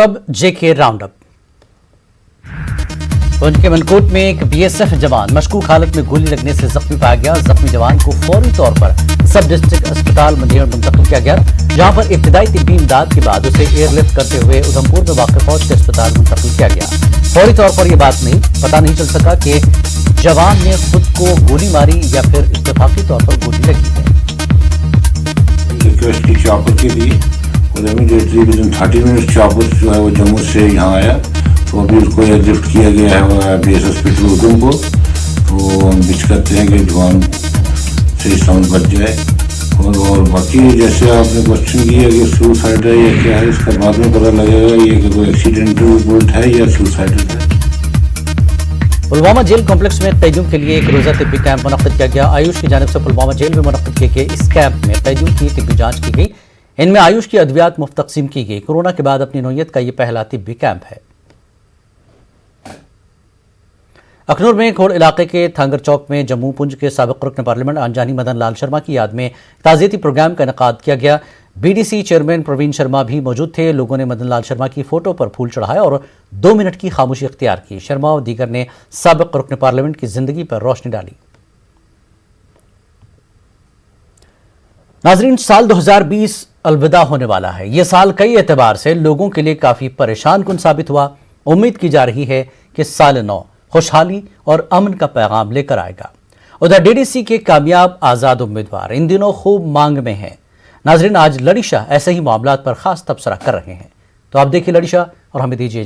अब जेके round up. Poonch के मनकोट में एक बीएसएफ जवान मशकूक हालत में गोली लगने से जख्मी पाया गया। जख्मी जवान को फौरी तौर पर सब डिस्ट्रिक्ट अस्पताल मुंडेर मुंतकिल किया गया, जहां पर इब्तिदाई तिब्बी इमदाद के बाद उसे एयरलिफ्ट करते हुए उधमपुर में वाक़ फौज के अस्पताल मुंतकिल किया गया। फौरी तौर पर यह पता नहीं चल सका कि जवान ने खुद को गोली मारी या फिर इत्तेफाकी तौर पर गोली लगी है। रिक्वेस्ट की चॉपर के लिए विदिन 30 मिनट चॉपर जो है वो जम्मू से यहाँ आया, तो अभी उसको एयरलिफ्ट किया गया है बेस हॉस्पिटल उधमपुर। तो हम विश करते हैं कि जवान सही सलामत बच जाए। और बाकी जैसे आपने क्वेश्चन किया कि सुसाइड है या क्या है, इसका बाद में पता लगेगा ये कि कोई एक्सीडेंटल बुलेट है या सुसाइडल है। पुलवामा जेल कॉम्प्लेक्स में तय्युम के लिए एक रोजा तिब्बी कैंप मुनक्किद किया गया। आयुष की जानिब से पुलवामा जेल में मुनक्किद किए गए इस कैंप में तय्युम की तिब्बी जांच की गई। इनमें आयुष की अद्वियात मुफ्त तकसीम की गई। कोरोना के बाद अपनी नौयत का यह पहला तिब्बी कैंप है। अखनूर में खोड़ इलाके के थांगर चौक में जम्मू पुंछ के साबिक रुकन पार्लियामेंट आनजानी मदन लाल शर्मा की याद में ताज़ियती प्रोग्राम का इनेकाद किया गया। बीडीसी चेयरमैन प्रवीण शर्मा भी मौजूद थे। लोगों ने मदन लाल शर्मा की फोटो पर फूल चढ़ाया और 2 मिनट की खामोशी इख्तियार की। शर्मा और दीगर ने साबिक रुकन पार्लियामेंट की जिंदगी पर रोशनी डाली। नाजरीन, साल 2020 अलविदा होने वाला है। यह साल कई एतबार से लोगों के लिए काफी परेशान कुन साबित हुआ। उम्मीद की जा रही है कि साल नौ खुशहाली और अमन का पैगाम लेकर आएगा। उधर डीडीसी के कामयाब आजाद उम्मीदवार इन दिनों खूब मांग में हैं। नाजरीन, आज लड़ी शाह ऐसे ही मामलात पर खास तबसरा कर रहे हैं। तो आप देखिए लड़ी शाह और हमें दीजिए।